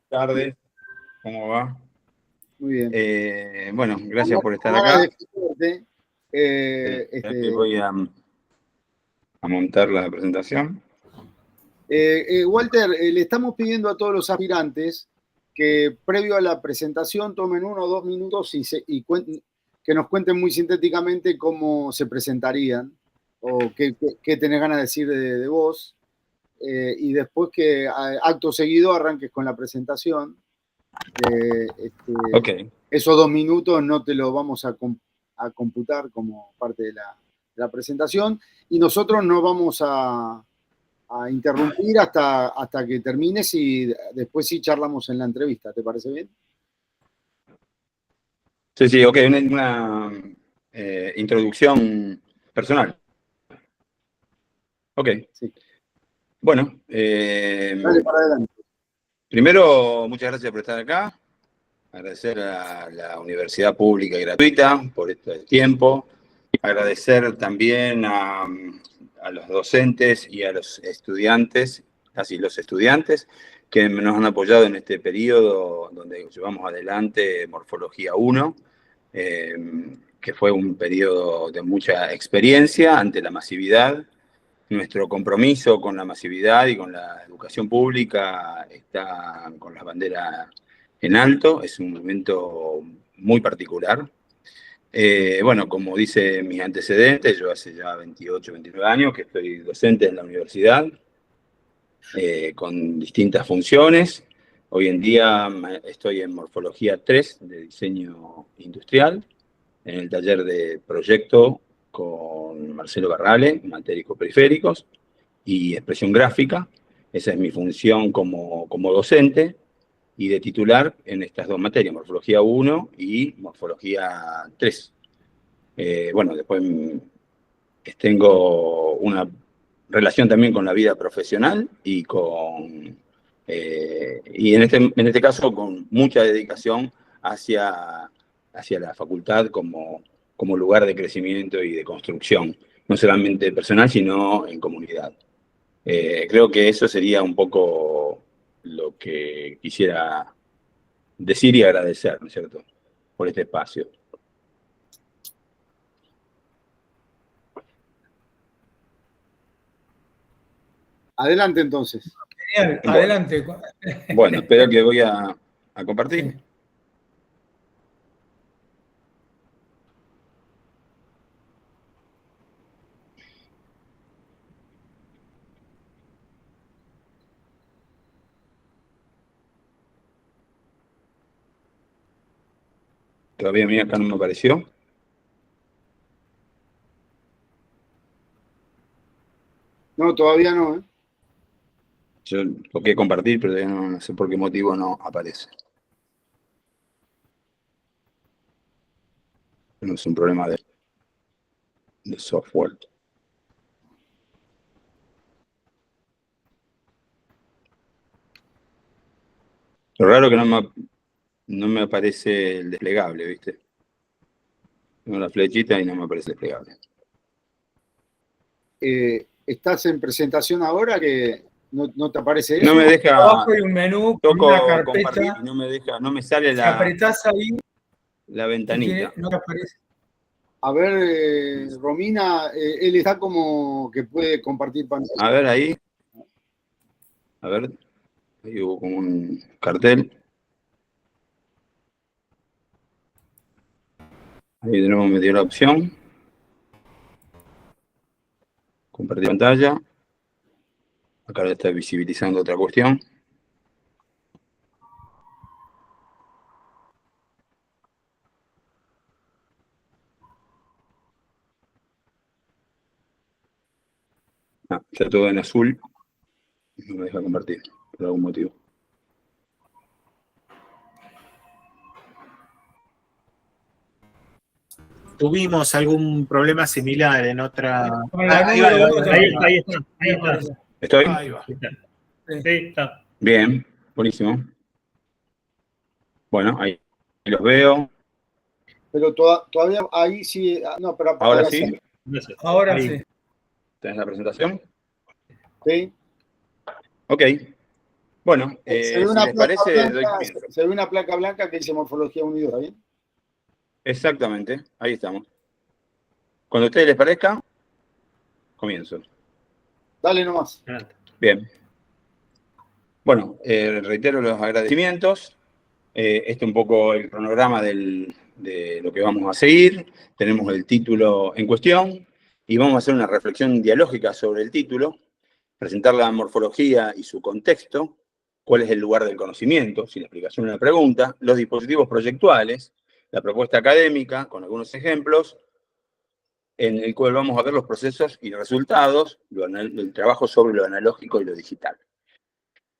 Tardes, ¿cómo va? Muy bien. Bueno, gracias por estar Ganas de acá. escucharte. Aquí voy a montar la presentación. Walter, le estamos pidiendo a todos los aspirantes que previo a la presentación tomen 1 o 2 minutos que nos cuenten muy sintéticamente cómo se presentarían o qué tenés ganas de decir de vos. Y después que acto seguido arranques con la presentación. Ok, Esos 2 minutos no te lo vamos a computar como parte de la presentación y nosotros no vamos a interrumpir hasta que termines y después sí charlamos en la entrevista. ¿Te parece bien? sí, ok, una introducción personal. Ok, Sí. bueno, Dale para adelante. primero, muchas gracias por estar acá. Agradecer a la Universidad Pública y Gratuita por este tiempo. Agradecer también a los docentes y a los estudiantes, casi los estudiantes, que nos han apoyado en este periodo donde llevamos adelante Morfología 1, que fue un periodo de mucha experiencia ante la masividad. Nuestro compromiso con la masividad y con la educación pública está con las banderas en alto, es un momento muy particular. Bueno, como dice mis antecedentes, yo hace ya 28, 29 años que estoy docente en la universidad, con distintas funciones. Hoy en día estoy en Morfología 3 de diseño industrial, en el taller de proyecto con Marcelo Barrale, matéricos periféricos y expresión gráfica. Esa es mi función como docente y de titular en estas dos materias, Morfología 1 y Morfología 3. Bueno, después tengo una relación también con la vida profesional y en este caso con mucha dedicación hacia la facultad como lugar de crecimiento y de construcción, no solamente personal, sino en comunidad. Creo que eso sería un poco lo que quisiera decir y agradecer, ¿no es cierto?, por este espacio. Adelante entonces. Genial, Bueno, adelante. bueno, espero que voy a compartir. Sí. Todavía a mí acá no me apareció. No, todavía no, ¿eh? Yo lo quería compartir, pero todavía no sé por qué motivo no aparece. No es un problema de software. Lo raro es que no me aparece el desplegable, ¿viste? Tengo la flechita y no me aparece el desplegable. ¿Estás en presentación ahora que no te aparece No eso? me deja, Abajo hay un menú con una toco compartir carpeta. y no me deja, no me sale Si apretás ahí la y ventanita. no te aparece. A ver, Romina, él está como que puede compartir pantalla. A ver ahí. A ver, ahí hubo como un cartel. Ahí de nuevo me dio la opción. Compartir pantalla. Acá le está visibilizando otra cuestión. Ah, está todo en azul. No me deja compartir, por algún motivo. Tuvimos algún problema similar en otra. Con la Ahí va, número 1 ahí está. ¿Estoy? Ahí va. Sí, está. Bien, buenísimo. Bueno, ahí los veo. Pero todavía ahí sí. No, pero Ahora ahora sí. sí. Ahora Ahí. sí. ¿Tenés la presentación? Sí. Ok. Bueno, Se si ve una les placa parece, doy blanca, comienzo. se ve una placa blanca que dice morfología unidora, ¿bien? Exactamente, ahí estamos. Cuando a ustedes les parezca, comienzo. Dale nomás. Bien. Bueno, reitero los agradecimientos. Este es un poco el cronograma de lo que vamos a seguir. Tenemos el título en cuestión y vamos a hacer una reflexión dialógica sobre el título, presentar la morfología y su contexto, cuál es el lugar del conocimiento, sin explicación de una pregunta, los dispositivos proyectuales, la propuesta académica, con algunos ejemplos, en el cual vamos a ver los procesos y resultados del trabajo sobre lo analógico y lo digital.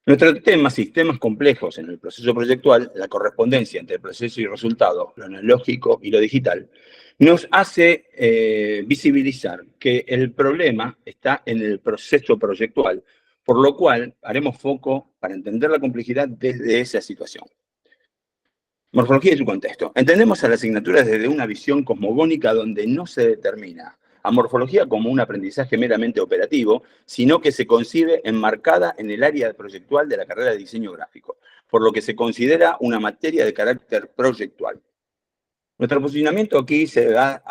Nuestro tema, sistemas complejos en el proceso proyectual, la correspondencia entre el proceso y resultado, lo analógico y lo digital, nos hace visibilizar que el problema está en el proceso proyectual, por lo cual haremos foco para entender la complejidad desde esa situación. Morfología y su contexto. Entendemos a la asignatura desde una visión cosmogónica donde no se determina a morfología como un aprendizaje meramente operativo, sino que se concibe enmarcada en el área proyectual de la carrera de diseño gráfico, por lo que se considera una materia de carácter proyectual. Nuestro posicionamiento aquí se va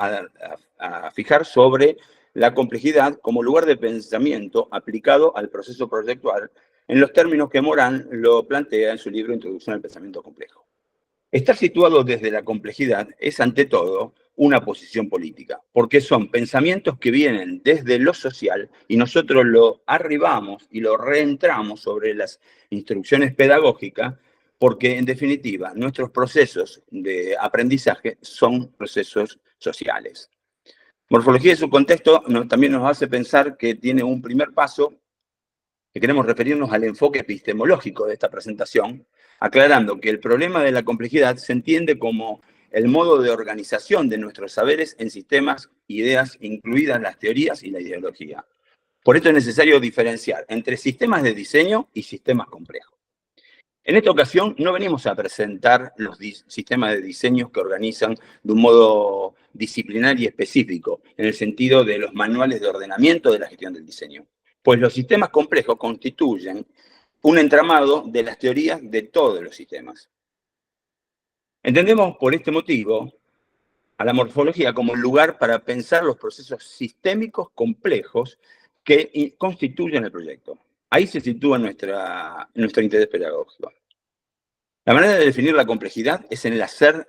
a fijar sobre la complejidad como lugar de pensamiento aplicado al proceso proyectual en los términos que Morán lo plantea en su libro Introducción al Pensamiento Complejo. Estar situado desde la complejidad es, ante todo, una posición política, porque son pensamientos que vienen desde lo social y nosotros lo arribamos y lo reentramos sobre las instrucciones pedagógicas, porque, en definitiva, nuestros procesos de aprendizaje son procesos sociales. Morfología y su contexto también nos hace pensar que tiene un primer paso, que queremos referirnos al enfoque epistemológico de esta presentación, aclarando que el problema de la complejidad se entiende como el modo de organización de nuestros saberes en sistemas, ideas, incluidas las teorías y la ideología. Por esto es necesario diferenciar entre sistemas de diseño y sistemas complejos. En esta ocasión no venimos a presentar los sistemas de diseño que organizan de un modo disciplinar y específico, en el sentido de los manuales de ordenamiento de la gestión del diseño, pues los sistemas complejos constituyen un entramado de las teorías de todos los sistemas. Entendemos por este motivo a la morfología como un lugar para pensar los procesos sistémicos complejos que constituyen el proyecto. Ahí se sitúa nuestro interés pedagógico. La manera de definir la complejidad es en el hacer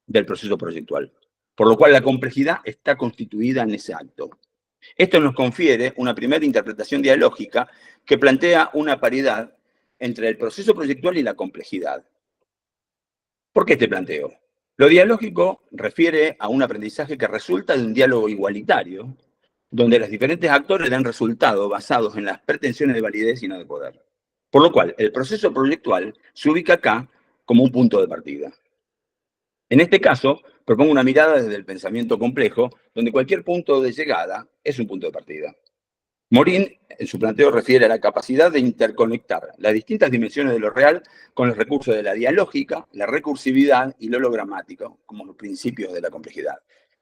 del proceso proyectual, por lo cual la complejidad está constituida en ese acto. Esto nos confiere una primera interpretación dialógica que plantea una paridad entre el proceso proyectual y la complejidad. ¿Por qué este planteo? Lo dialógico refiere a un aprendizaje que resulta de un diálogo igualitario, donde los diferentes actores dan resultados basados en las pretensiones de validez y no de poder. Por lo cual, el proceso proyectual se ubica acá como un punto de partida. En este caso, propongo una mirada desde el pensamiento complejo, donde cualquier punto de llegada es un punto de partida. Morín, en su planteo, refiere a la capacidad de interconectar las distintas dimensiones de lo real con los recursos de la dialógica, la recursividad y lo logramático, como los principios de la complejidad.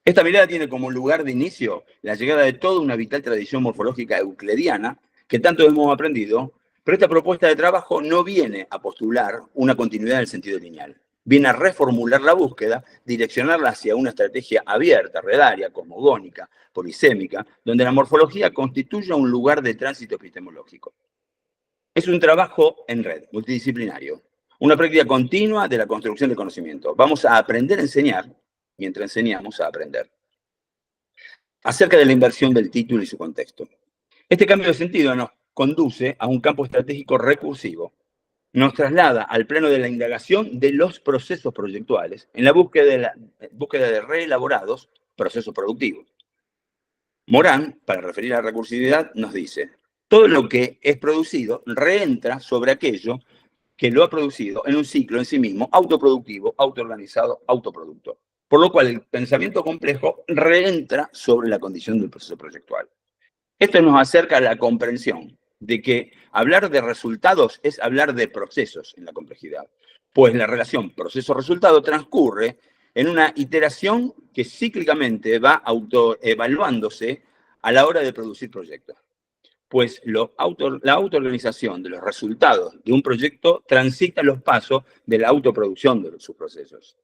Esta mirada tiene como lugar de inicio la llegada de toda una vital tradición morfológica euclidiana, que tanto hemos aprendido, pero esta propuesta de trabajo no viene a postular una continuidad en el sentido lineal. Viene a reformular la búsqueda, direccionarla hacia una estrategia abierta, redaria, cosmogónica, polisémica, donde la morfología constituya un lugar de tránsito epistemológico. Es un trabajo en red, multidisciplinario, una práctica continua de la construcción del conocimiento. Vamos a aprender a enseñar, mientras enseñamos a aprender. Acerca de la inversión del título y su contexto. Este cambio de sentido nos conduce a un campo estratégico recursivo. Nos traslada al plano de la indagación de los procesos proyectuales en la búsqueda de reelaborados procesos productivos. Morán, para referir a la recursividad, nos dice: todo lo que es producido reentra sobre aquello que lo ha producido en un ciclo en sí mismo, autoproductivo, autoorganizado, autoproductor. Por lo cual el pensamiento complejo reentra sobre la condición del proceso proyectual. Esto nos acerca a la comprensión de que hablar de resultados es hablar de procesos en la complejidad, pues la relación proceso-resultado transcurre en una iteración que cíclicamente va autoevaluándose a la hora de producir proyectos. pues la autoorganización de los resultados de un proyecto transita los pasos de la autoproducción de sus procesos.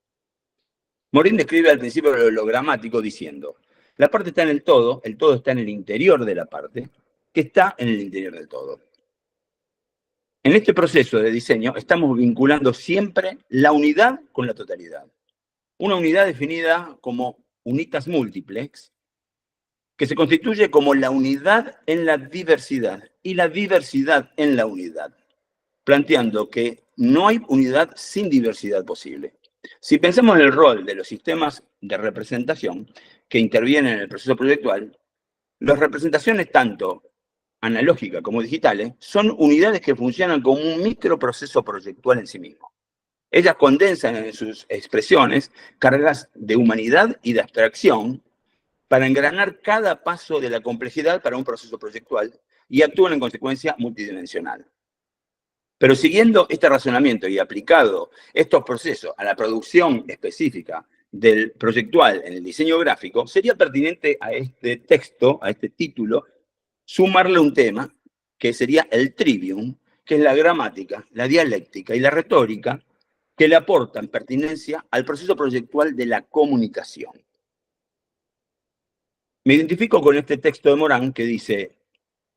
Morin describe al principio lo hologramático diciendo: la parte está en el todo está en el interior de la parte, que está en el interior del todo. En este proceso de diseño estamos vinculando siempre la unidad con la totalidad. Una unidad definida como unitas multiplex, que se constituye como la unidad en la diversidad y la diversidad en la unidad, planteando que no hay unidad sin diversidad posible. Si pensamos en el rol de los sistemas de representación que intervienen en el proceso proyectual, las representaciones tanto analógicas como digitales son unidades que funcionan como un microproceso proyectual en sí mismo. Ellas condensan en sus expresiones cargas de humanidad y de abstracción para engranar cada paso de la complejidad para un proceso proyectual y actúan en consecuencia multidimensional. Pero siguiendo este razonamiento y aplicado estos procesos a la producción específica del proyectual en el diseño gráfico, sería pertinente a este texto, a este título, sumarle un tema que sería el trivium, que es la gramática, la dialéctica y la retórica que le aportan pertinencia al proceso proyectual de la comunicación. Me identifico con este texto de Morán que dice: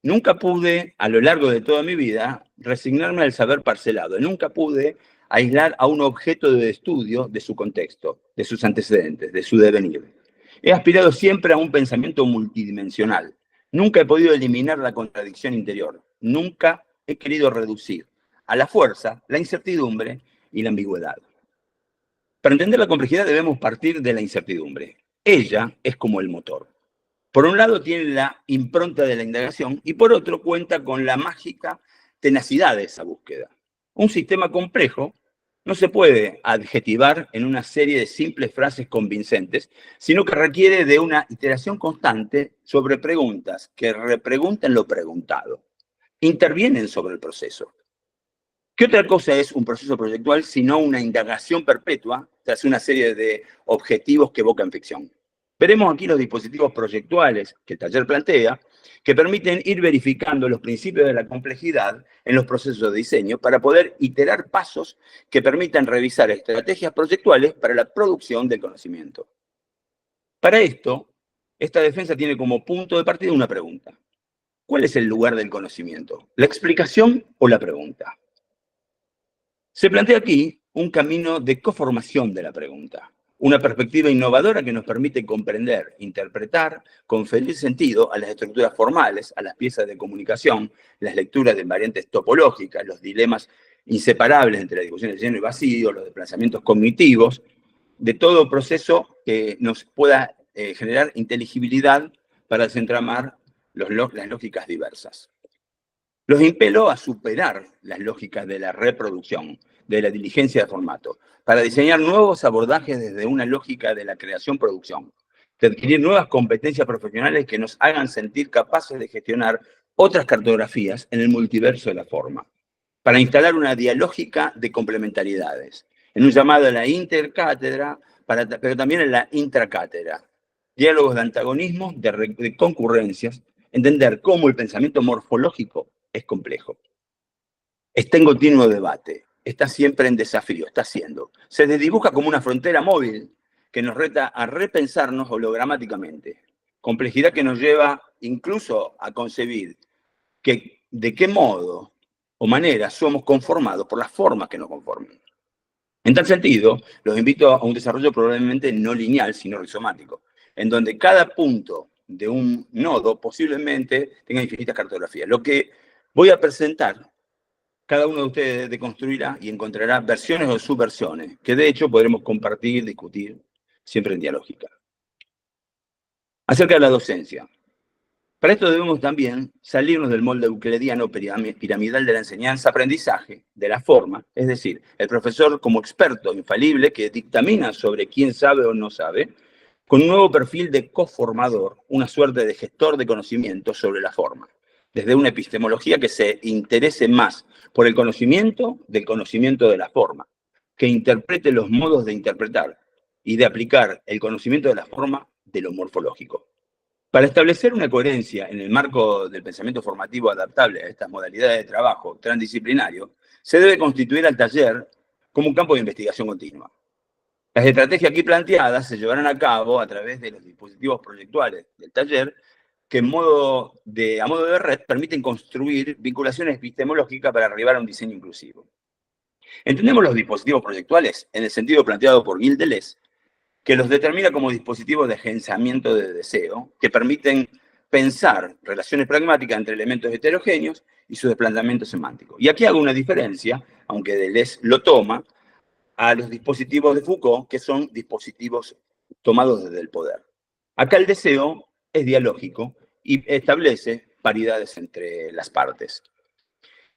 nunca pude, a lo largo de toda mi vida, resignarme al saber parcelado. Nunca pude aislar a un objeto de estudio de su contexto, de sus antecedentes, de su devenir. He aspirado siempre a un pensamiento multidimensional. Nunca he podido eliminar la contradicción interior. Nunca he querido reducir a la fuerza la incertidumbre y la ambigüedad. Para entender la complejidad debemos partir de la incertidumbre. Ella es como el motor. Por un lado tiene la impronta de la indagación y por otro cuenta con la mágica tenacidad de esa búsqueda. Un sistema complejo no se puede adjetivar en una serie de simples frases convincentes, sino que requiere de una iteración constante sobre preguntas que repreguntan lo preguntado, intervienen sobre el proceso. ¿Qué otra cosa es un proceso proyectual sino una indagación perpetua tras una serie de objetivos que evocan ficción? Veremos aquí los dispositivos proyectuales que el taller plantea, que permiten ir verificando los principios de la complejidad en los procesos de diseño para poder iterar pasos que permitan revisar estrategias proyectuales para la producción del conocimiento. Para esto, esta defensa tiene como punto de partida una pregunta. ¿Cuál es el lugar del conocimiento? ¿La explicación o la pregunta? Se plantea aquí un camino de coformación de la pregunta. Una perspectiva innovadora que nos permite comprender, interpretar, conferir sentido a las estructuras formales, a las piezas de comunicación, las lecturas de variantes topológicas, los dilemas inseparables entre la discusión de lleno y vacío, los desplazamientos cognitivos, de todo proceso que nos pueda generar inteligibilidad para desentramar las lógicas diversas. Los impelo a superar las lógicas de la reproducción, de la diligencia de formato, para diseñar nuevos abordajes desde una lógica de la creación-producción, de adquirir nuevas competencias profesionales que nos hagan sentir capaces de gestionar otras cartografías en el multiverso de la forma, para instalar una dialógica de complementariedades, en un llamado a la intercátedra, pero también en la intracátedra, diálogos de antagonismos, de concurrencias, entender cómo el pensamiento morfológico es complejo. Está en continuo debate, está siempre en desafío, se desdibuja como una frontera móvil que nos reta a repensarnos hologramáticamente. Complejidad que nos lleva incluso a concebir de qué modo o manera somos conformados por las formas que nos conforman. En tal sentido, los invito a un desarrollo probablemente no lineal, sino rizomático, en donde cada punto de un nodo posiblemente tenga infinitas cartografías. Lo que voy a presentar, cada uno de ustedes deconstruirá y encontrará versiones o subversiones, que de hecho podremos compartir, discutir, siempre en dialógica. Acerca de la docencia. Para esto debemos también salirnos del molde euclidiano piramidal de la enseñanza-aprendizaje, de la forma, es decir, el profesor como experto infalible que dictamina sobre quién sabe o no sabe, con un nuevo perfil de coformador, una suerte de gestor de conocimiento sobre la forma, desde una epistemología que se interese más por el conocimiento del conocimiento de la forma, que interprete los modos de interpretar y de aplicar el conocimiento de la forma de lo morfológico. Para establecer una coherencia en el marco del pensamiento formativo adaptable a estas modalidades de trabajo transdisciplinario, se debe constituir al taller como un campo de investigación continua. Las estrategias aquí planteadas se llevarán a cabo a través de los dispositivos proyectuales del taller que a modo de red permiten construir vinculaciones epistemológicas para arribar a un diseño inclusivo. Entendemos los dispositivos proyectuales en el sentido planteado por Gilles Deleuze, que los determina como dispositivos de agenciamiento de deseo, que permiten pensar relaciones pragmáticas entre elementos heterogéneos y su desplazamiento semántico. Y aquí hago una diferencia, aunque Deleuze lo toma, a los dispositivos de Foucault, que son dispositivos tomados desde el poder. Acá el deseo es dialógico y establece paridades entre las partes.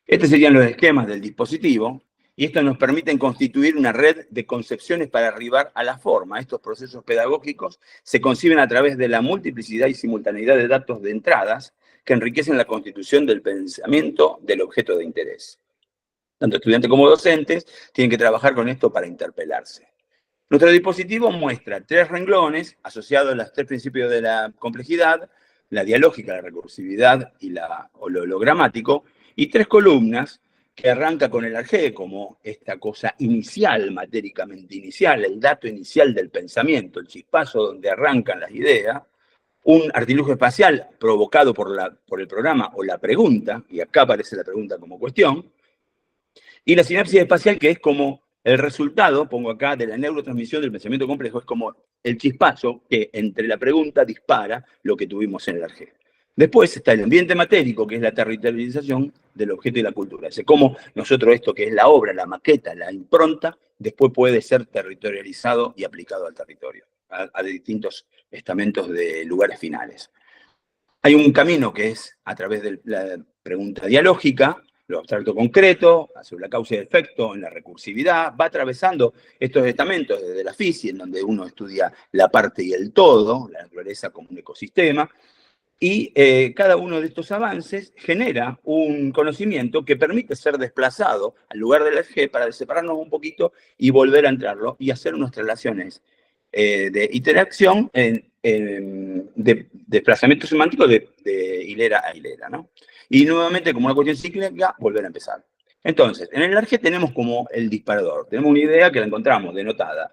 Estos serían los esquemas del dispositivo, y esto nos permite constituir una red de concepciones para arribar a la forma. Estos procesos pedagógicos se conciben a través de la multiplicidad y simultaneidad de datos de entradas que enriquecen la constitución del pensamiento del objeto de interés. Tanto estudiantes como docentes tienen que trabajar con esto para interpelarse. Nuestro dispositivo muestra 3 renglones asociados a los 3 principios de la complejidad, la dialógica, la recursividad y lo hologramático, y 3 columnas que arranca con el arjé como esta cosa inicial, matéricamente inicial, el dato inicial del pensamiento, el chispazo donde arrancan las ideas, un artilugio espacial provocado por el programa o la pregunta, y acá aparece la pregunta como cuestión, y la sinapsis espacial, que es como el resultado, pongo acá, de la neurotransmisión del pensamiento complejo, es como el chispazo que entre la pregunta dispara lo que tuvimos en el arjé. Después está el ambiente matérico, que es la territorialización del objeto y la cultura. Es como nosotros esto que es la obra, la maqueta, la impronta, después puede ser territorializado y aplicado al territorio, a distintos estamentos de lugares finales. Hay un camino que es a través de la pregunta dialógica, lo abstracto concreto, sobre la causa y el efecto, en la recursividad, va atravesando estos estamentos desde la física, en donde uno estudia la parte y el todo, la naturaleza como un ecosistema, y cada uno de estos avances genera un conocimiento que permite ser desplazado al lugar del eje para separarnos un poquito y volver a entrarlo y hacer unas relaciones de interacción de desplazamiento semántico de hilera a hilera, ¿no? Y nuevamente, como una cuestión cíclica, volver a empezar. Entonces, en el ARGE tenemos como el disparador. Tenemos una idea que la encontramos denotada.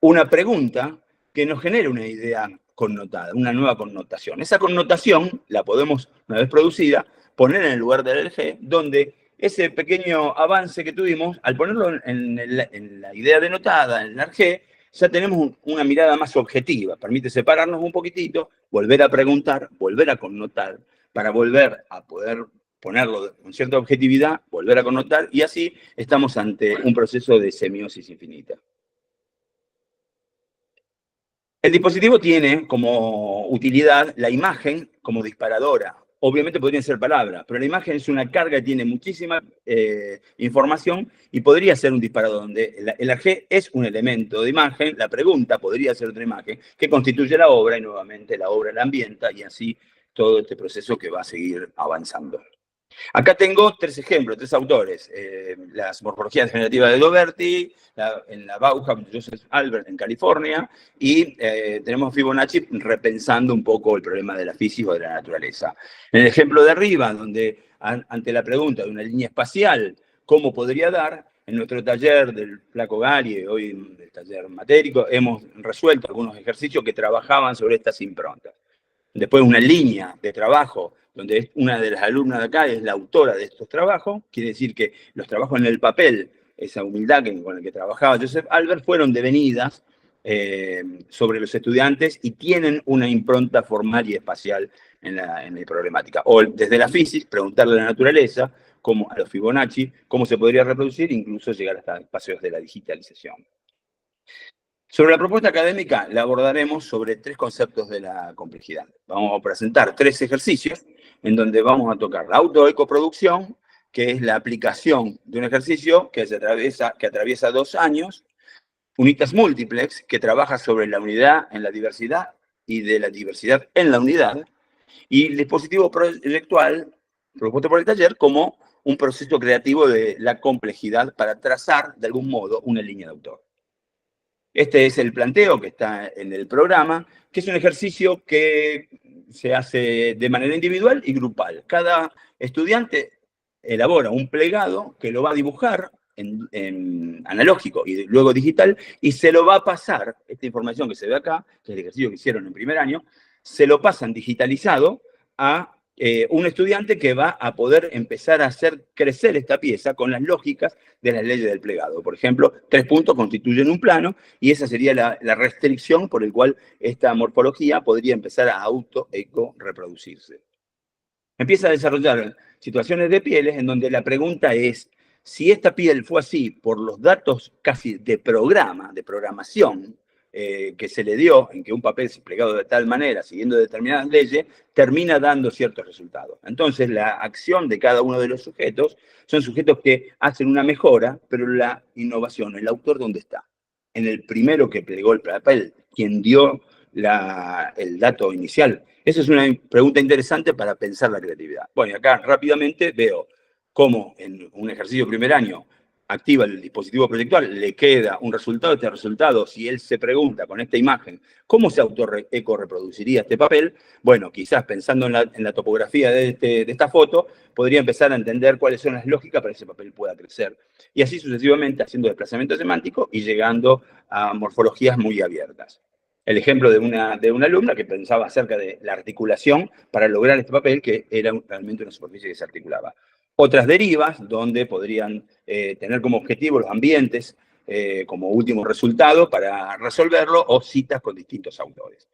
Una pregunta que nos genera una idea connotada, una nueva connotación. Esa connotación la podemos, una vez producida, poner en el lugar del ARGE, donde ese pequeño avance que tuvimos, al ponerlo en la idea denotada, en el ARGE, ya tenemos una mirada más objetiva. Permite separarnos un poquitito, volver a preguntar, volver a connotar, para volver a poder ponerlo con cierta objetividad, volver a connotar, y así estamos ante un proceso de semiosis infinita. El dispositivo tiene como utilidad la imagen como disparadora. Obviamente podrían ser palabras, pero la imagen es una carga que tiene muchísima información y podría ser un disparador, donde el AG es un elemento de imagen, la pregunta podría ser otra imagen, que constituye la obra y nuevamente la obra la ambienta y así todo este proceso que va a seguir avanzando. Acá tengo 3 ejemplos, 3 autores. Las morfologías generativas de Doberti, en la Bauhaus de Joseph Albert en California, y tenemos Fibonacci repensando un poco el problema de la física o de la naturaleza. En el ejemplo de arriba, donde ante la pregunta de una línea espacial, ¿cómo podría dar? En nuestro taller del Flaco Gari, hoy del taller matérico, hemos resuelto algunos ejercicios que trabajaban sobre estas improntas. Después una línea de trabajo, donde una de las alumnas de acá es la autora de estos trabajos, quiere decir que los trabajos en el papel, esa humildad con la que trabajaba Joseph Albert, fueron devenidas sobre los estudiantes y tienen una impronta formal y espacial en la problemática. O desde la física, preguntarle a la naturaleza, como a los Fibonacci, cómo se podría reproducir, incluso llegar hasta espacios de la digitalización. Sobre la propuesta académica, la abordaremos sobre 3 conceptos de la complejidad. Vamos a presentar 3 ejercicios en donde vamos a tocar la autoecoproducción, que es la aplicación de un ejercicio que atraviesa 2 años, Unitas Multiplex, que trabaja sobre la unidad en la diversidad y de la diversidad en la unidad, y el dispositivo proyectual propuesto por el taller como un proceso creativo de la complejidad para trazar, de algún modo, una línea de autor. Este es el planteo que está en el programa, que es un ejercicio que se hace de manera individual y grupal. Cada estudiante elabora un plegado que lo va a dibujar en analógico y luego digital, y se lo va a pasar, esta información que se ve acá, que es el ejercicio que hicieron en primer año, se lo pasan digitalizado a un estudiante que va a poder empezar a hacer crecer esta pieza con las lógicas de las leyes del plegado. Por ejemplo, 3 puntos constituyen un plano y esa sería la restricción por el cual esta morfología podría empezar a auto-eco-reproducirse. Empieza a desarrollar situaciones de pieles en donde la pregunta es si esta piel fue así por los datos casi de programación, que se le dio en que un papel es plegado de tal manera, siguiendo determinadas leyes, termina dando ciertos resultados. Entonces, la acción de cada uno de los sujetos son sujetos que hacen una mejora, pero la innovación, el autor, ¿dónde está? En el primero que plegó el papel, quien dio el dato inicial. Esa es una pregunta interesante para pensar la creatividad. Bueno, y acá rápidamente veo cómo en un ejercicio de primer año activa el dispositivo proyectual, le queda un resultado. Este resultado, si él se pregunta con esta imagen, ¿cómo se auto-eco-reproduciría este papel? Bueno, quizás pensando en la topografía de esta foto, podría empezar a entender cuáles son las lógicas para que ese papel pueda crecer. Y así sucesivamente, haciendo desplazamiento semántico y llegando a morfologías muy abiertas. El ejemplo de una alumna que pensaba acerca de la articulación para lograr este papel, que era realmente una superficie que se articulaba. Otras derivas, donde podrían tener como objetivo los ambientes como último resultado para resolverlo, o citas con distintos autores.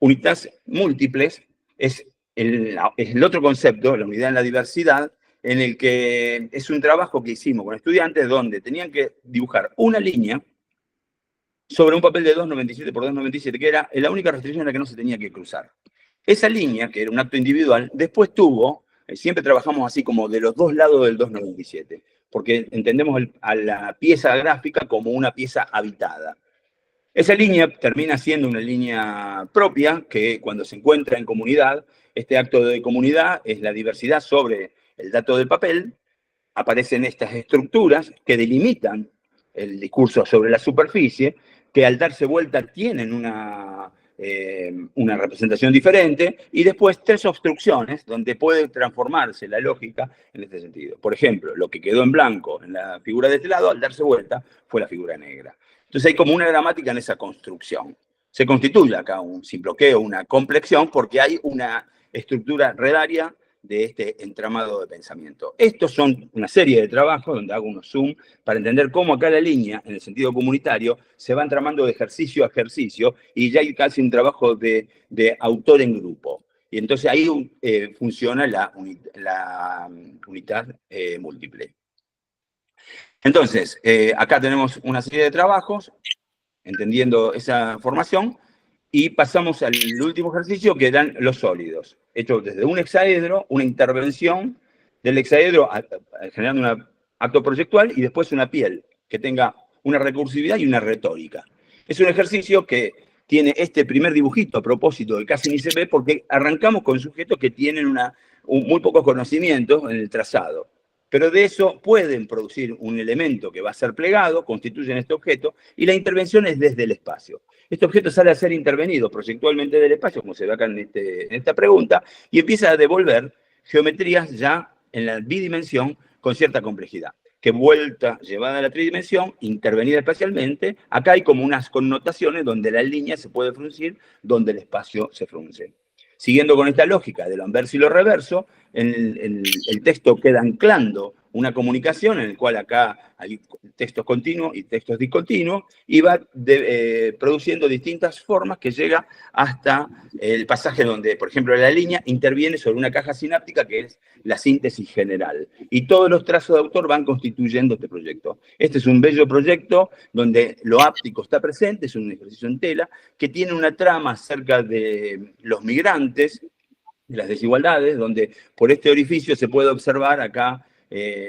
Unitas múltiples es el otro concepto, la unidad en la diversidad, en el que es un trabajo que hicimos con estudiantes donde tenían que dibujar una línea sobre un papel de 2,97 por 2,97, que era la única restricción en la que no se tenía que cruzar. Esa línea, que era un acto individual, después tuvo, siempre trabajamos así como de los dos lados del 2,97, porque entendemos a la pieza gráfica como una pieza habitada. Esa línea termina siendo una línea propia, que cuando se encuentra en comunidad, este acto de comunidad es la diversidad sobre el dato del papel, aparecen estas estructuras que delimitan el discurso sobre la superficie, que al darse vuelta tienen una representación diferente, y después 3 obstrucciones donde puede transformarse la lógica en este sentido. Por ejemplo, lo que quedó en blanco en la figura de este lado, al darse vuelta, fue la figura negra. Entonces hay como una gramática en esa construcción. Se constituye acá un bloqueo, una complexión, porque hay una estructura redaria de este entramado de pensamiento. Estos son una serie de trabajos donde hago unos zoom para entender cómo acá la línea, en el sentido comunitario, se va entramando de ejercicio a ejercicio y ya hay casi un trabajo de autor en grupo. Y entonces ahí funciona la unidad múltiple. Entonces, acá tenemos una serie de trabajos, entendiendo esa formación, y pasamos al último ejercicio, que eran los sólidos, hechos desde un hexaedro, una intervención del hexaedro generando un acto proyectual, y después una piel que tenga una recursividad y una retórica. Es un ejercicio que tiene este primer dibujito a propósito que casi ni se ve, porque arrancamos con sujetos que tienen muy pocos conocimientos en el trazado. Pero de eso pueden producir un elemento que va a ser plegado, constituyen este objeto, y la intervención es desde el espacio. Este objeto sale a ser intervenido proyectualmente del espacio, como se ve acá en esta pregunta, y empieza a devolver geometrías ya en la bidimensión con cierta complejidad. Que vuelta llevada a la tridimensión, intervenida espacialmente, acá hay como unas connotaciones donde la línea se puede fruncir, donde el espacio se frunce. Siguiendo con esta lógica de lo anverso y lo reverso, el texto queda anclando una comunicación en la cual acá hay textos continuos y textos discontinuos, y va produciendo distintas formas que llega hasta el pasaje donde, por ejemplo, la línea interviene sobre una caja sináptica que es la síntesis general. Y todos los trazos de autor van constituyendo este proyecto. Este es un bello proyecto donde lo áptico está presente, es un ejercicio en tela, que tiene una trama acerca de los migrantes, de las desigualdades, donde por este orificio se puede observar acá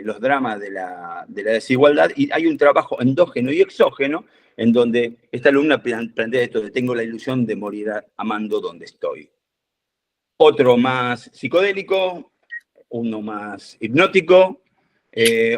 los dramas de la desigualdad, y hay un trabajo endógeno y exógeno en donde esta alumna plantea esto de tengo la ilusión de morir amando donde estoy. Otro más psicodélico, uno más hipnótico,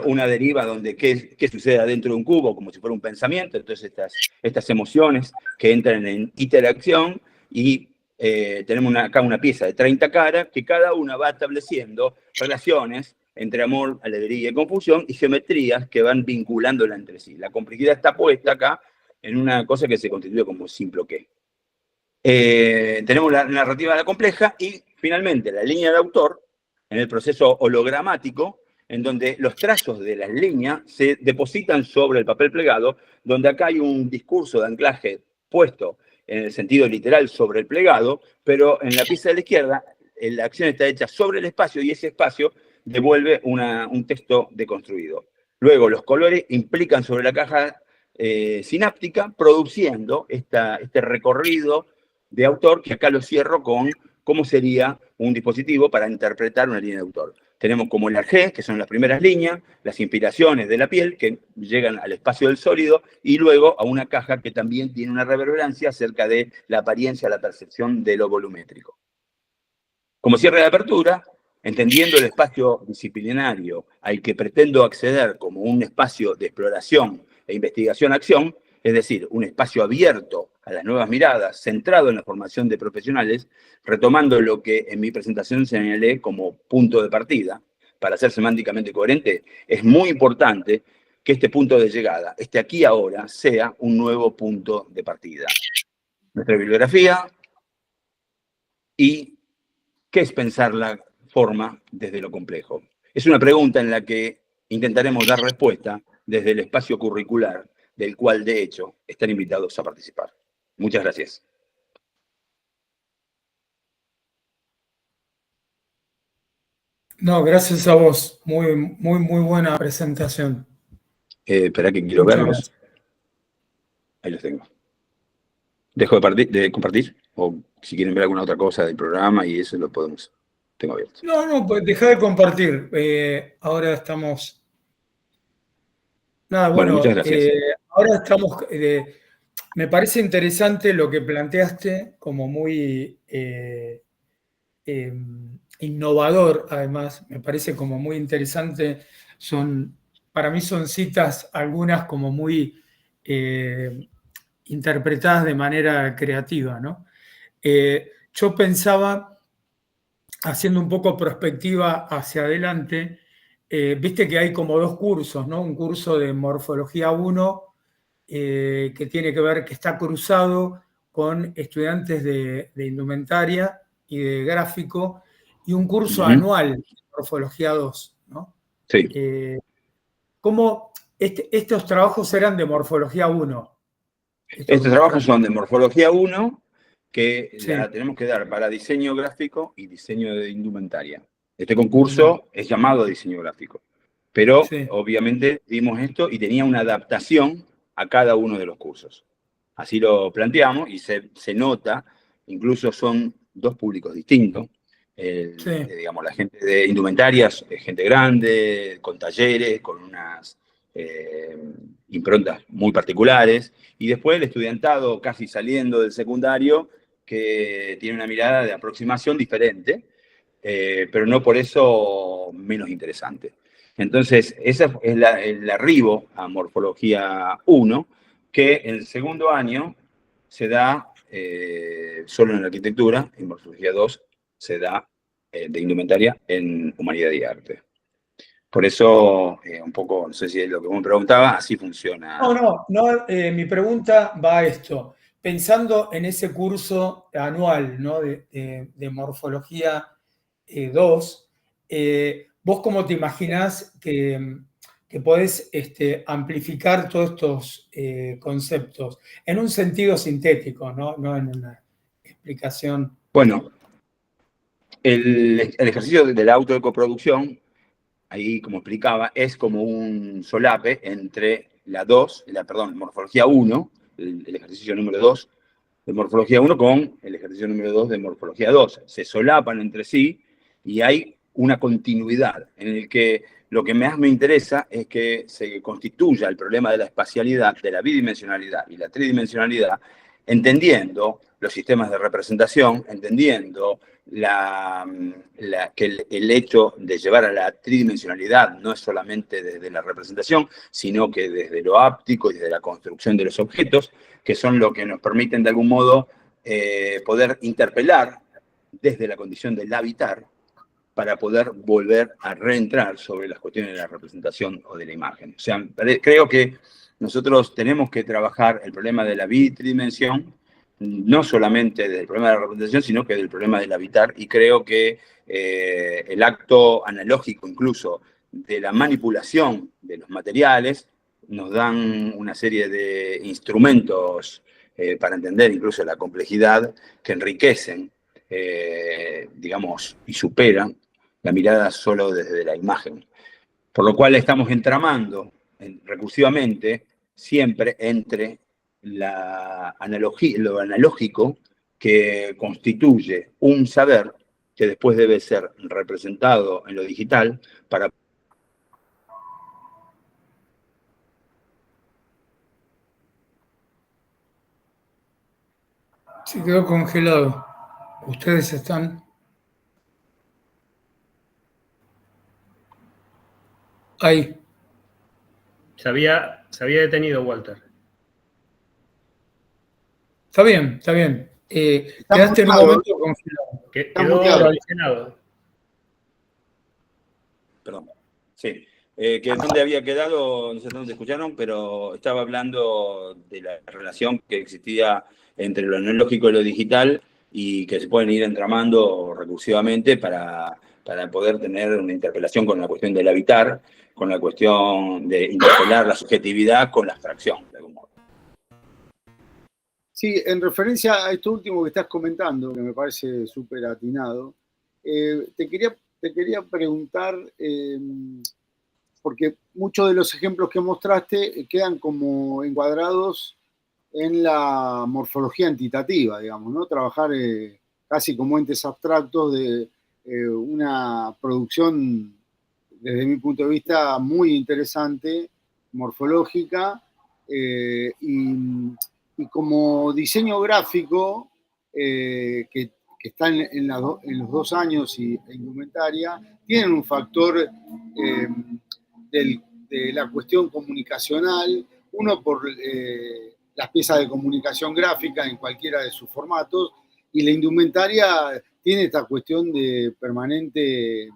una deriva donde qué sucede adentro de un cubo como si fuera un pensamiento, entonces estas emociones que entran en interacción, y tenemos acá una pieza de 30 caras que cada una va estableciendo relaciones entre amor, alegría y confusión y geometrías que van vinculándola entre sí. La complejidad está puesta acá en una cosa que se constituye como simple qué. Tenemos la narrativa de la compleja y finalmente la línea de autor en el proceso hologramático, en donde los trazos de las líneas se depositan sobre el papel plegado, donde acá hay un discurso de anclaje puesto en el sentido literal sobre el plegado, pero en la pieza de la izquierda la acción está hecha sobre el espacio y ese espacio devuelve un texto deconstruido. Luego, los colores implican sobre la caja sináptica, produciendo este recorrido de autor, que acá lo cierro con cómo sería un dispositivo para interpretar una línea de autor. Tenemos como el arjé, que son las primeras líneas, las inspiraciones de la piel, que llegan al espacio del sólido, y luego a una caja que también tiene una reverberancia acerca de la apariencia, la percepción de lo volumétrico. Como cierre de apertura, entendiendo el espacio disciplinario al que pretendo acceder como un espacio de exploración e investigación-acción, es decir, un espacio abierto a las nuevas miradas, centrado en la formación de profesionales, retomando lo que en mi presentación señalé como punto de partida, para ser semánticamente coherente, es muy importante que este punto de llegada, este aquí ahora, sea un nuevo punto de partida. Nuestra bibliografía y qué es pensar la forma desde lo complejo. Es una pregunta en la que intentaremos dar respuesta desde el espacio curricular, del cual, de hecho, están invitados a participar. Muchas gracias. No, gracias a vos. Muy buena presentación. Espera que quiero Muchas verlos. gracias. Ahí los tengo. ¿Dejo de compartir? O si quieren ver alguna otra cosa del programa y eso lo podemos... Tengo abierto. No, pues deja de compartir. Ahora estamos... Nada, Bueno, muchas gracias. Ahora estamos... me parece interesante lo que planteaste, como muy innovador, además. Me parece como muy interesante. Para mí son citas, algunas como muy interpretadas de manera creativa, ¿no? Yo pensaba, haciendo un poco perspectiva hacia adelante, viste que hay como dos cursos, ¿no? Un curso de Morfología 1 que tiene que ver, que está cruzado con estudiantes de indumentaria y de gráfico, y un curso anual de Morfología 2, ¿no? Sí. ¿Cómo estos trabajos eran de Morfología 1? Estos trabajos son de Morfología 1, que Sí. la tenemos que dar para diseño gráfico y diseño de indumentaria. Este concurso es llamado diseño gráfico, pero Sí. obviamente dimos esto y tenía una adaptación a cada uno de los cursos. Así lo planteamos y se nota, incluso son dos públicos distintos. Sí. Digamos, la gente de indumentarias es gente grande, con talleres, con unas improntas muy particulares, y después el estudiantado casi saliendo del secundario, que tiene una mirada de aproximación diferente, pero no por eso menos interesante. Entonces, ese es el arribo a Morfología 1, que en el segundo año se da solo en la arquitectura, en Morfología 2 se da de indumentaria en Humanidad y Arte. Por eso, un poco, no sé si es lo que vos me preguntaba, así funciona. No, mi pregunta va a esto. Pensando en ese curso anual, ¿no? de Morfología 2, ¿vos cómo te imaginás que podés amplificar todos estos conceptos en un sentido sintético, no en una explicación? Bueno, el ejercicio de la autoecoproducción, ahí como explicaba, es como un solape entre Morfología 1, el ejercicio número 2 de Morfología 1 con el ejercicio número 2 de Morfología 2. Se solapan entre sí y hay una continuidad en el que lo que más me interesa es que se constituya el problema de la espacialidad, de la bidimensionalidad y la tridimensionalidad, entendiendo los sistemas de representación, entendiendo que el hecho de llevar a la tridimensionalidad no es solamente desde la representación, sino que desde lo áptico y desde la construcción de los objetos, que son lo que nos permiten de algún modo poder interpelar desde la condición del habitar para poder volver a reentrar sobre las cuestiones de la representación o de la imagen. O sea, creo que nosotros tenemos que trabajar el problema de la bidimensión, no solamente del problema de la representación, sino que del problema del habitar, y creo que el acto analógico incluso de la manipulación de los materiales nos dan una serie de instrumentos para entender incluso la complejidad que enriquecen, digamos, y superan la mirada solo desde la imagen. Por lo cual estamos entramando recursivamente siempre entre lo analógico que constituye un saber que después debe ser representado en lo digital para... Se quedó congelado. Ustedes están... Ahí. Se había detenido Walter. Está bien, está bien. Quedaste en un momento congelado. Quedó paralizado. Perdón. Sí. Que dónde había quedado, no sé dónde escucharon, pero estaba hablando de la relación que existía entre lo analógico y lo digital y que se pueden ir entramando recursivamente para poder tener una interpelación con la cuestión del habitar, con la cuestión de interpelar la subjetividad con la abstracción, de algún modo. Sí, en referencia a esto último que estás comentando, que me parece súper atinado, te quería preguntar, porque muchos de los ejemplos que mostraste quedan como encuadrados en la morfología entitativa, digamos, ¿no? Trabajar casi como entes abstractos de una producción, desde mi punto de vista, muy interesante, morfológica, y como diseño gráfico, que está en los 2 años y indumentaria, tienen un factor de la cuestión comunicacional, uno por las piezas de comunicación gráfica en cualquiera de sus formatos, y la indumentaria tiene esta cuestión de permanente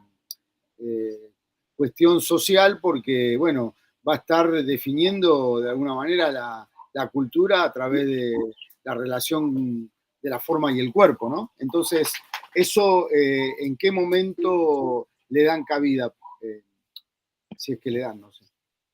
cuestión social, porque, bueno, va a estar definiendo de alguna manera la cultura a través de la relación de la forma y el cuerpo, ¿no? Entonces, eso, ¿en qué momento le dan cabida? Si es que le dan, no sé.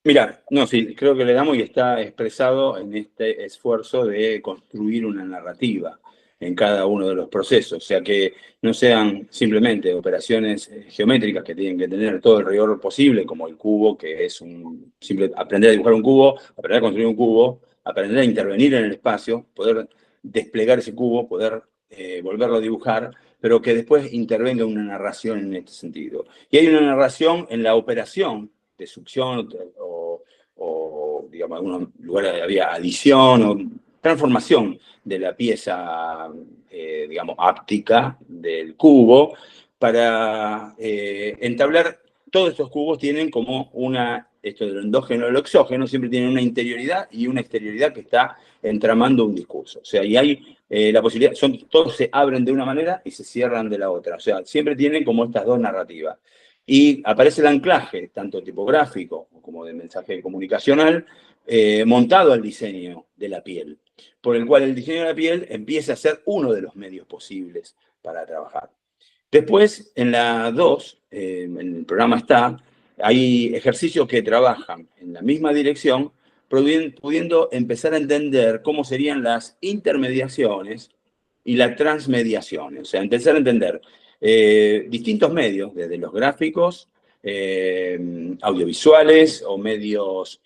Mira, no, sí, creo que le damos y está expresado en este esfuerzo de construir una narrativa en cada uno de los procesos, o sea, que no sean simplemente operaciones geométricas que tienen que tener todo el rigor posible, como el cubo, que es un simple aprender a dibujar un cubo, aprender a construir un cubo, aprender a intervenir en el espacio, poder desplegar ese cubo, poder volverlo a dibujar, pero que después intervenga una narración en este sentido. Y hay una narración en la operación de succión o digamos, en algunos lugares había adición o transformación de la pieza, digamos, áptica del cubo para entablar. Todos estos cubos tienen como esto de lo endógeno y lo exógeno, siempre tienen una interioridad y una exterioridad que está entramando un discurso. O sea, y hay la posibilidad, todos se abren de una manera y se cierran de la otra. O sea, siempre tienen como estas dos narrativas. Y aparece el anclaje, tanto tipográfico como de mensaje comunicacional, montado al diseño de la piel, por el cual el diseño de la piel empieza a ser uno de los medios posibles para trabajar. Después, en la 2, en el programa está, hay ejercicios que trabajan en la misma dirección, pudiendo empezar a entender cómo serían las intermediaciones y las transmediaciones. O sea, empezar a entender distintos medios, desde los gráficos, audiovisuales o medios,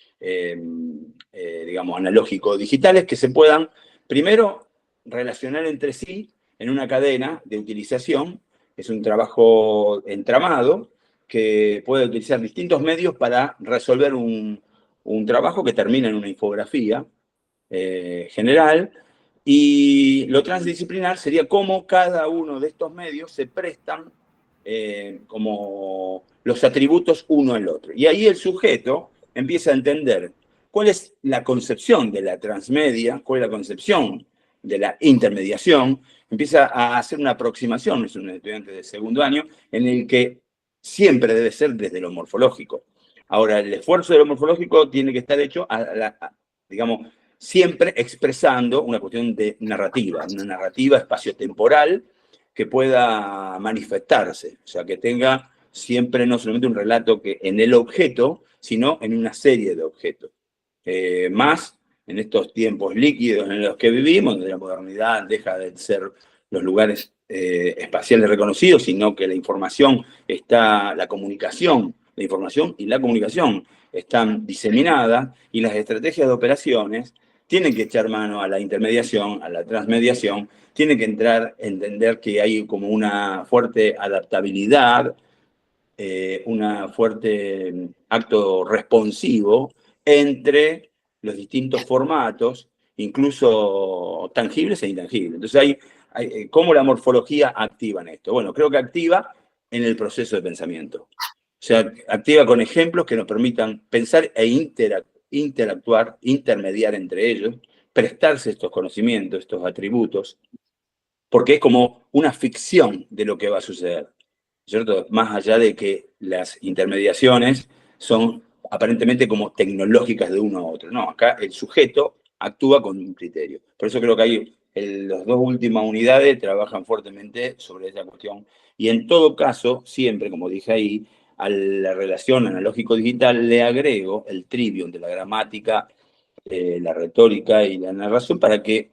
digamos, analógico-digitales, que se puedan, primero, relacionar entre sí en una cadena de utilización. Es un trabajo entramado que puede utilizar distintos medios para resolver un trabajo que termina en una infografía general. Y lo transdisciplinar sería cómo cada uno de estos medios se prestan como los atributos uno al otro. Y ahí el sujeto empieza a entender cuál es la concepción de la transmedia, cuál es la concepción de la intermediación, empieza a hacer una aproximación, es un estudiante de segundo año, en el que siempre debe ser desde lo morfológico. Ahora, el esfuerzo de lo morfológico tiene que estar hecho, digamos, siempre expresando una cuestión de narrativa, una narrativa espaciotemporal que pueda manifestarse, o sea, que tenga siempre no solamente un relato que en el objeto, sino en una serie de objetos. Más en estos tiempos líquidos en los que vivimos, donde la modernidad deja de ser los lugares espaciales reconocidos, sino que la información está, la comunicación, la información y la comunicación están diseminadas, y las estrategias de operaciones tienen que echar mano a la intermediación, a la transmediación, tienen que entender que hay como una fuerte adaptabilidad, una fuerte acto responsivo entre los distintos formatos, incluso tangibles e intangibles. Entonces, ¿cómo la morfología activa en esto? Bueno, creo que activa en el proceso de pensamiento. O sea, activa con ejemplos que nos permitan pensar e interactuar, intermediar entre ellos, prestarse estos conocimientos, estos atributos, porque es como una ficción de lo que va a suceder, ¿cierto? Más allá de que las intermediaciones son aparentemente como tecnológicas de uno a otro. No, acá el sujeto actúa con un criterio. Por eso creo que las dos últimas unidades trabajan fuertemente sobre esa cuestión. Y en todo caso, siempre, como dije ahí, a la relación analógico-digital le agrego el trivium de la gramática, la retórica y la narración, para que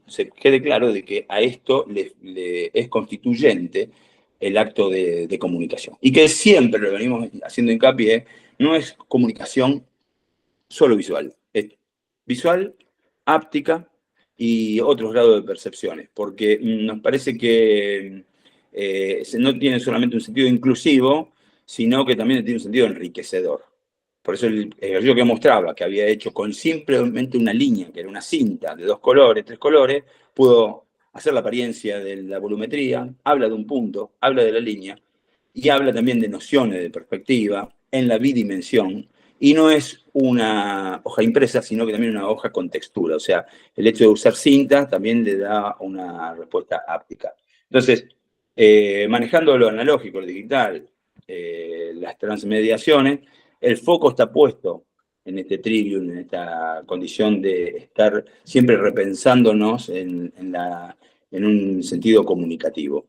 se quede claro de que a esto le es constituyente el acto de comunicación. Y que siempre lo venimos haciendo hincapié, no es comunicación solo visual, es visual, áptica y otros grados de percepciones, porque nos parece que no tiene solamente un sentido inclusivo, sino que también tiene un sentido enriquecedor. Por eso el ejercicio que mostraba, que había hecho con simplemente una línea, que era una cinta de 2 colores, 3 colores, pudo hacer la apariencia de la volumetría, habla de un punto, habla de la línea, y habla también de nociones de perspectiva en la bidimensión, y no es una hoja impresa, sino que también una hoja con textura. O sea, el hecho de usar cinta también le da una respuesta áptica. Entonces, manejando lo analógico, lo digital, las transmediaciones, el foco está puesto en este trivium, en esta condición de estar siempre repensándonos en un sentido comunicativo.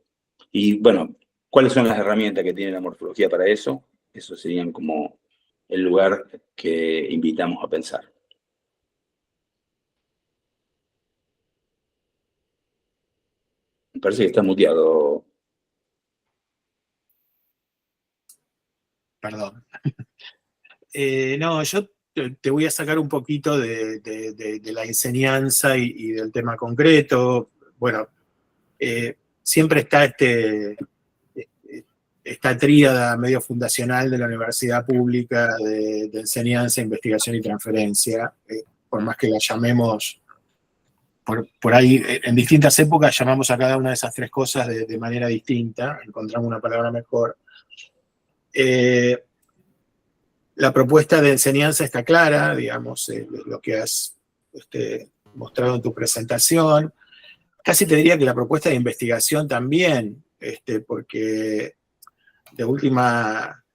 Y bueno, ¿cuáles son las herramientas que tiene la morfología para eso? Eso serían como el lugar que invitamos a pensar. Me parece que está muteado. Perdón. No, yo te voy a sacar un poquito de la enseñanza y del tema concreto. Bueno, siempre está esta tríada medio fundacional de la universidad pública de enseñanza, investigación y transferencia, por más que la llamemos, por ahí en distintas épocas llamamos a cada una de esas tres cosas de manera distinta, encontramos una palabra mejor. La propuesta de enseñanza está clara, digamos, lo que has mostrado en tu presentación. Casi te diría que la propuesta de investigación también, porque de última,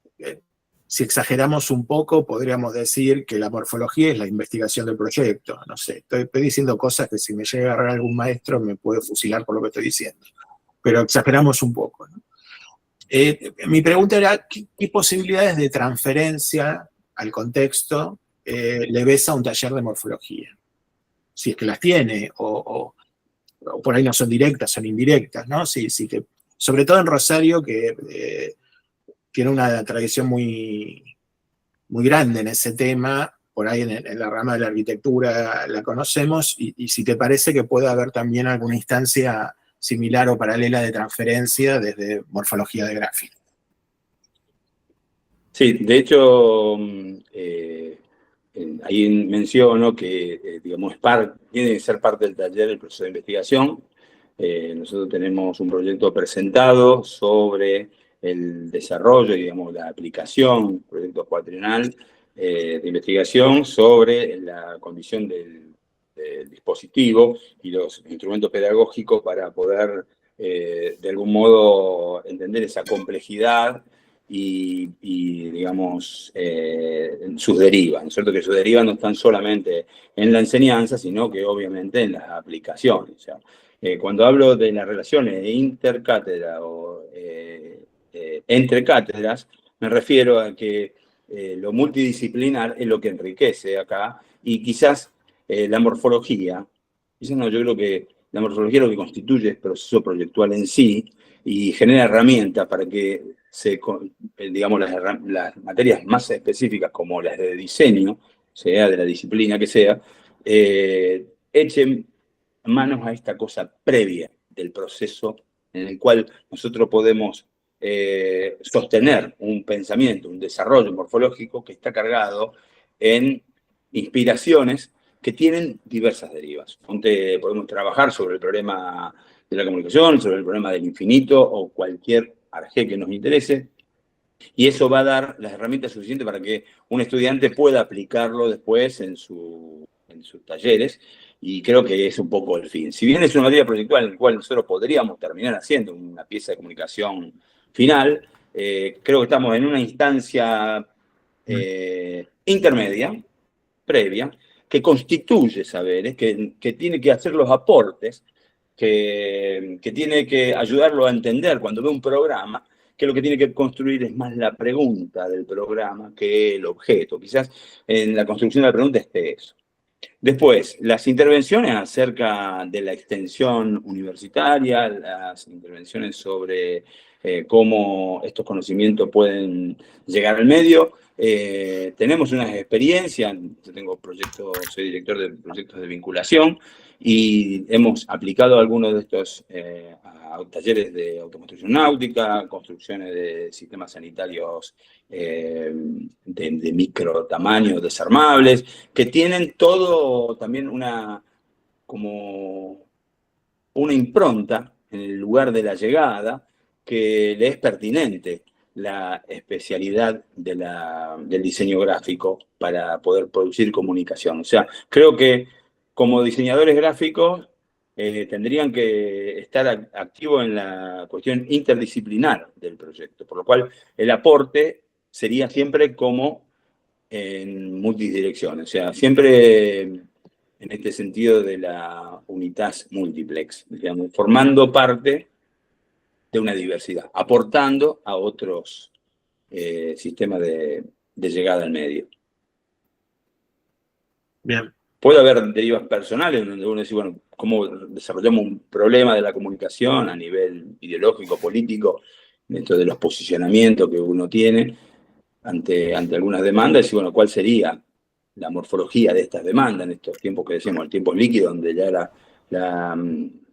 si exageramos un poco, podríamos decir que la morfología es la investigación del proyecto. No sé, estoy diciendo cosas que si me llega a agarrar algún maestro me puede fusilar por lo que estoy diciendo. Pero exageramos un poco, ¿no? Mi pregunta era, ¿qué posibilidades de transferencia al contexto le ves a un taller de morfología? Si es que las tiene, o por ahí no son directas, son indirectas, ¿no? Sobre todo en Rosario, que tiene una tradición muy, muy grande en ese tema, por ahí en la rama de la arquitectura la conocemos, y si te parece que puede haber también alguna instancia similar o paralela de transferencia desde morfología de gráfica. Sí, de hecho, ahí menciono que, digamos, tiene que ser parte del taller el proceso de investigación. Nosotros tenemos un proyecto presentado sobre el desarrollo, digamos, la aplicación, proyecto cuatrienal de investigación sobre la condición del del dispositivo y los instrumentos pedagógicos para poder, de algún modo, entender esa complejidad y digamos, sus derivas, ¿no es cierto? Que sus derivas no están solamente en la enseñanza, sino que obviamente en las aplicaciones. O sea, cuando hablo de las relaciones intercátedra o entre cátedras, me refiero a que lo multidisciplinar es lo que enriquece acá, y quizás la morfología, quizás no, yo creo que la morfología lo que constituye es proceso proyectual en sí y genera herramientas para que digamos, las materias más específicas como las de diseño, sea de la disciplina que sea, echen manos a esta cosa previa del proceso en el cual nosotros podemos sostener un pensamiento, un desarrollo morfológico que está cargado en inspiraciones que tienen diversas derivas. Podemos trabajar sobre el problema de la comunicación, sobre el problema del infinito o cualquier arjé que nos interese, y eso va a dar las herramientas suficientes para que un estudiante pueda aplicarlo después en sus talleres, y creo que es un poco el fin. Si bien es una materia proyectual en la cual nosotros podríamos terminar haciendo una pieza de comunicación final, creo que estamos en una instancia intermedia, previa, que constituye saberes, que tiene que hacer los aportes, que tiene que ayudarlo a entender cuando ve un programa, que lo que tiene que construir es más la pregunta del programa que el objeto. Quizás en la construcción de la pregunta esté eso. Después, las intervenciones acerca de la extensión universitaria, las intervenciones sobre cómo estos conocimientos pueden llegar al medio. Tenemos unas experiencias, yo tengo proyectos, soy director de proyectos de vinculación, y hemos aplicado algunos de estos a talleres de autoconstrucción náutica, construcciones de sistemas sanitarios de micro tamaño, desarmables, que tienen todo también como una impronta en el lugar de la llegada que le es pertinente la especialidad del diseño gráfico para poder producir comunicación. O sea, creo que como diseñadores gráficos tendrían que estar activos en la cuestión interdisciplinar del proyecto, por lo cual el aporte sería siempre como en multidirecciones, o sea, siempre en este sentido de la unitas multiplex, digamos, formando parte de una diversidad, aportando a otros sistemas de llegada al medio. Bien. Puede haber derivas personales donde uno dice, bueno, ¿cómo desarrollamos un problema de la comunicación a nivel ideológico, político, dentro de los posicionamientos que uno tiene ante algunas demandas? Y bueno, ¿cuál sería la morfología de estas demandas en estos tiempos que decíamos, el tiempo líquido, donde ya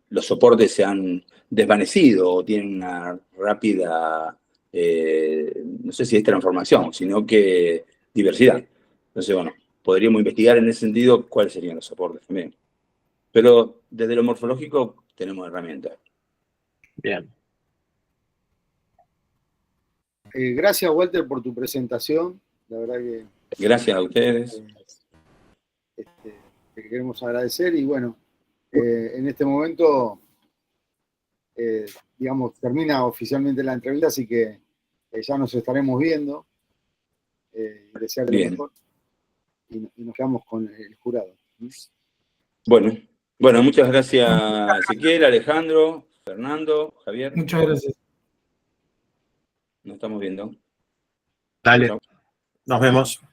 los soportes se han desvanecido o tienen una rápida, no sé si es transformación, sino que diversidad? Entonces, bueno, podríamos investigar en ese sentido cuáles serían los soportes también. Pero desde lo morfológico tenemos herramientas. Bien. Gracias, Walter, por tu presentación. La verdad que... Gracias a ustedes. Te queremos agradecer y bueno, en este momento, digamos, termina oficialmente la entrevista, así que ya nos estaremos viendo. Desearle lo mejor. Y nos quedamos con el jurado. Bueno, muchas gracias, Ezequiel, Alejandro, Fernando, Javier. Muchas gracias. Nos estamos viendo. Dale. Chau. Nos vemos.